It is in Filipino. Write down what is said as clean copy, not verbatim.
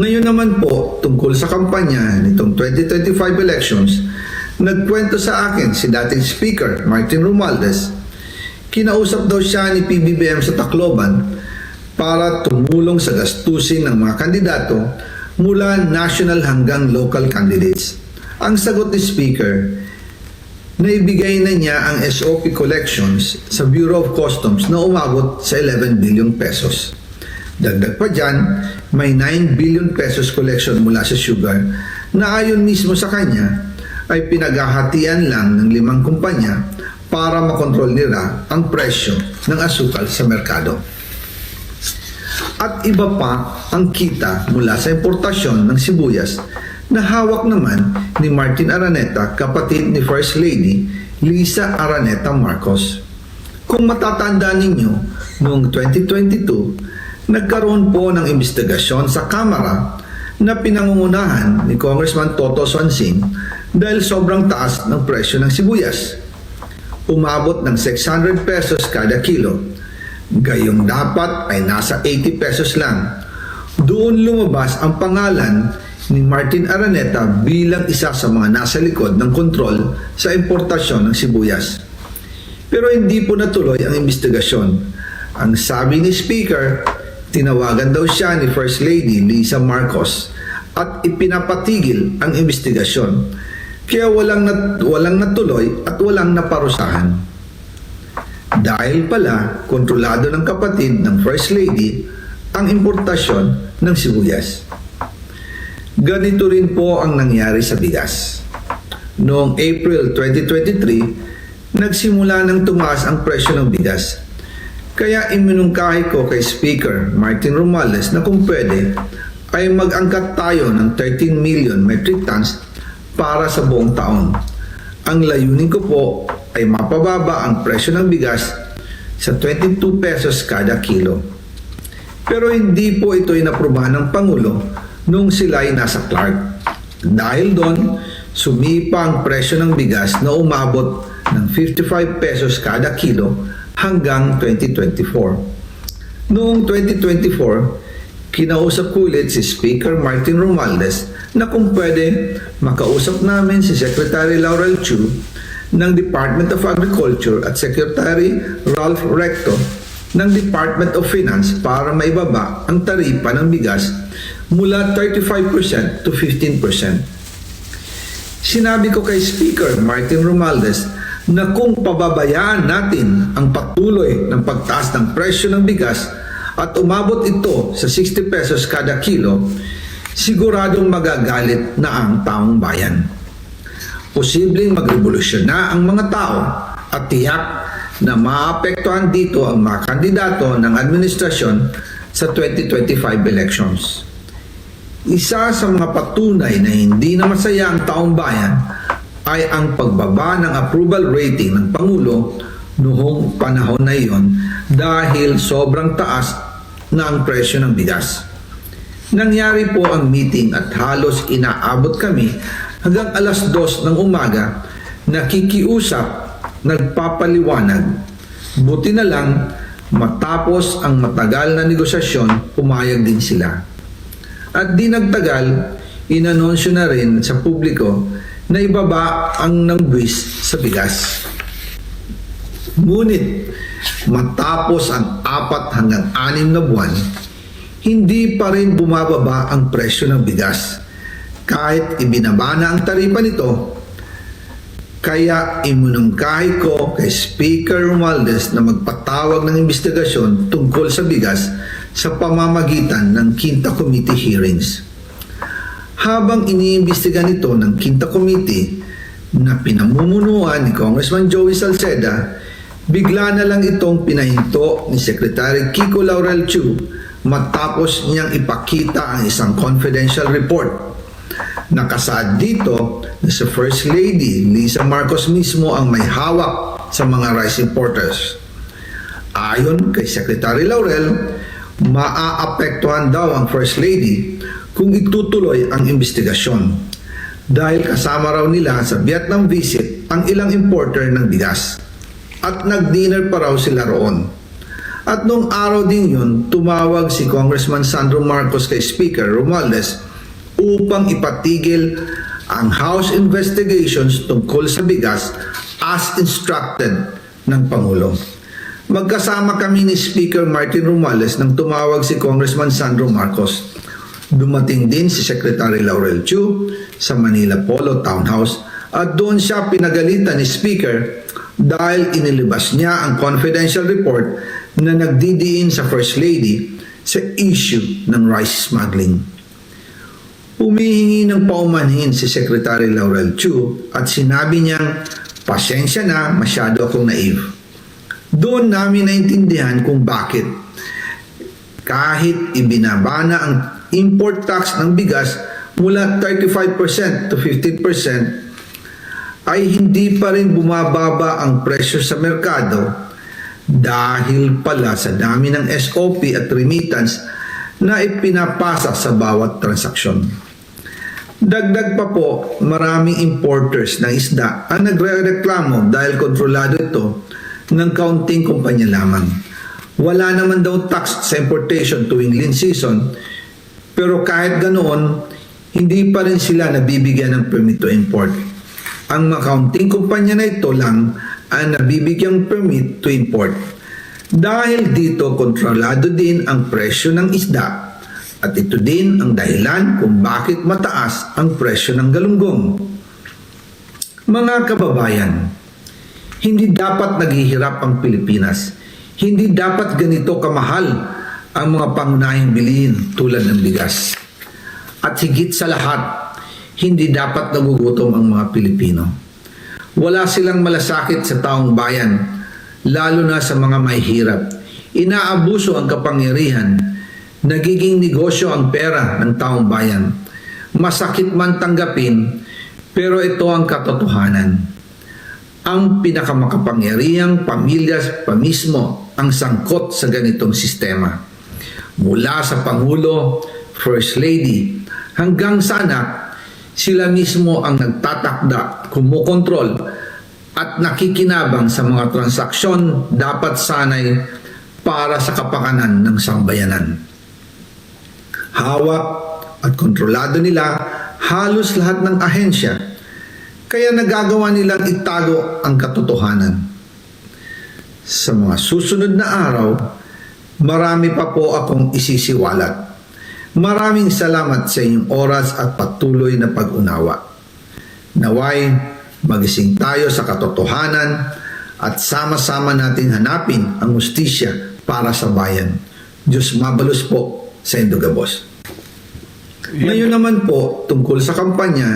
Ngayon naman po, tungkol sa kampanya nitong 2025 elections, nagkwento sa akin si dating Speaker Martin Romualdez. Kinausap daw siya ni PBBM sa Tacloban para tumulong sa gastusin ng mga kandidato mula national hanggang local candidates. Ang sagot ni Speaker, naibigay na niya ang SOP collections sa Bureau of Customs na umabot sa 11 billion pesos. Dagdag pa dyan, may 9 billion pesos collection mula sa sugar na ayon mismo sa kanya ay pinaghahatian lang ng 5 kumpanya para makontrol nila ang presyo ng asukal sa merkado. At iba pa ang kita mula sa importasyon ng sibuyas na hawak naman ni Martin Araneta, kapatid ni First Lady Lisa Araneta Marcos. Kung matatandaan ninyo, noong 2022, nagkaroon po ng investigasyon sa Kamara na pinangungunahan ni Congressman Toto Swansing dahil sobrang taas ng presyo ng sibuyas. Umabot ng 600 pesos kada kilo. Gayong dapat ay nasa 80 pesos lang. Doon lumabas ang pangalan ni Martin Araneta bilang isa sa mga nasa likod ng kontrol sa importasyon ng sibuyas. Pero hindi po natuloy ang investigasyon. Ang sabi ni Speaker, tinawagan daw siya ni First Lady Lisa Marcos at ipinapatigil ang investigasyon. Kaya walang natuloy at walang naparusahan. Dahil pala, kontrolado ng kapatid ng First Lady ang importasyon ng sibuyas. Ganito rin po ang nangyari sa bigas. Noong April 2023, nagsimula nang tumaas ang presyo ng bigas. Kaya iminungkahi ko kay Speaker Martin Romualdez na kung pwede ay mag-angkat tayo ng 13 million metric tons para sa buong taon. Ang layunin ko po ay mapababa ang presyo ng bigas sa 22 pesos kada kilo. Pero hindi po ito inaprubahan ng Pangulo nung sila ay nasa Clark. Dahil doon, sumipa ang presyo ng bigas na umabot ng 55 pesos kada kilo hanggang 2024. Noong 2024, kinausap ko ulit si Speaker Martin Romualdez na kung pwede makausap namin si Secretary Laurel Chu ng Department of Agriculture at Secretary Ralph Recto ng Department of Finance para maibaba ang taripa ng bigas mula 35% to 15%. Sinabi ko kay Speaker Martin Romualdez na kung pababayaan natin ang patuloy ng pagtaas ng presyo ng bigas at umabot ito sa 60 pesos kada kilo, siguradong magagalit na ang taong bayan. Posibleng magrevolusyon na ang mga tao at tiyak na maapektuhan dito ang mga kandidato ng administrasyon sa 2025 elections. Isa sa mga patunay na hindi na masaya ang taong bayan ay ang pagbaba ng approval rating ng Pangulo noong panahon na iyon dahil sobrang taas na ang presyo ng bigas. Nangyari po ang meeting at halos inaabot kami hanggang alas 2 ng umaga, nakikiusap, nagpapaliwanag. Buti na lang, matapos ang matagal na negosasyon, pumayag din sila. At di nagtagal, inanunsyo na rin sa publiko na ibaba ang nangbuwis sa bigas. Ngunit, matapos ang 4 hanggang 6 na buwan, hindi pa rin bumababa ang presyo ng bigas. Kahit ibinaba na ang taripa nito, kaya iminungkahi ko kay Speaker Romualdez na magpatawag ng investigasyon tungkol sa bigas sa pamamagitan ng Quinta Committee hearings. Habang iniimbestiga nito ng Quinta Committee na pinamumunuan ni Congressman Joey Salceda, bigla na lang itong pinahinto ni Secretary Kiko Laurel Chu matapos niyang ipakita ang isang confidential report. Nakasaad dito na si First Lady Lisa Marcos mismo ang may hawak sa mga rice importers. Ayon kay Secretary Laurel, maaapektuhan daw ang First Lady kung itutuloy ang investigasyon dahil kasama raw nila sa Vietnam visit ang ilang importer ng bigas at nag-dinner pa raw sila roon. At nung araw din yun, tumawag si Congressman Sandro Marcos kay Speaker Romualdez upang ipatigil ang House investigations tungkol sa bigas as instructed ng Pangulo. Magkasama kami ni Speaker Martin Romualdez nang tumawag si Congressman Sandro Marcos. Dumating din si Secretary Laurel Chu sa Manila Polo Townhouse at doon siya pinagalitan ni Speaker dahil inilabas niya ang confidential report na nagdidiin sa First Lady sa issue ng rice smuggling. Humihingi ng paumanhin si Secretary Laurel Chu at sinabi niyang, pasensya na, masyado akong naive. Doon namin naintindihan kung bakit. Kahit ibinabana ang import tax ng bigas mula 35% to 15%, ay hindi pa rin bumababa ang presyo sa merkado dahil pala sa dami ng SOP at remittance na ipinapasa sa bawat transaksyon. Dagdag pa po, maraming importers ng isda ang nagre-reklamo dahil kontrolado ito ng kaunting kumpanya lamang. Wala naman daw tax sa importation tuwing lean season, pero kahit ganoon, hindi pa rin sila nabibigyan ng permit to import. Ang mga kaunting kumpanya na ito lang ang nabibigyang permit to import. Dahil dito, kontrolado din ang presyo ng isda at ito din ang dahilan kung bakit mataas ang presyo ng galunggong. Mga kababayan, hindi dapat naghihirap ang Pilipinas. Hindi dapat ganito kamahal ang mga pangunahing bilihin tulad ng bigas. At higit sa lahat, hindi dapat nagugutom ang mga Pilipino. Wala silang malasakit sa taong bayan, lalo na sa mga mahihirap. Inaabuso ang kapangyarihan, nagiging negosyo ang pera ng taong bayan. Masakit man tanggapin, pero ito ang katotohanan. Ang pinakamakapangyarihang pamilya pa mismo ang sangkot sa ganitong sistema. Mula sa Pangulo, First Lady, hanggang sa anak, sila mismo ang nagtatakda, kumukontrol at nakikinabang sa mga transaksyon dapat sanay para sa kapakanan ng sambayanan. Hawak at kontrolado nila halos lahat ng ahensya, kaya nagagawa nilang itago ang katotohanan. Sa mga susunod na araw, marami pa po akong isisiwalat. Maraming salamat sa inyong oras at patuloy na pag-unawa. Naway, magising tayo sa katotohanan at sama-sama natin hanapin ang hustisya para sa bayan. Diyos mabalos po sa Indogabos. Ngayon naman po, tungkol sa kampanya,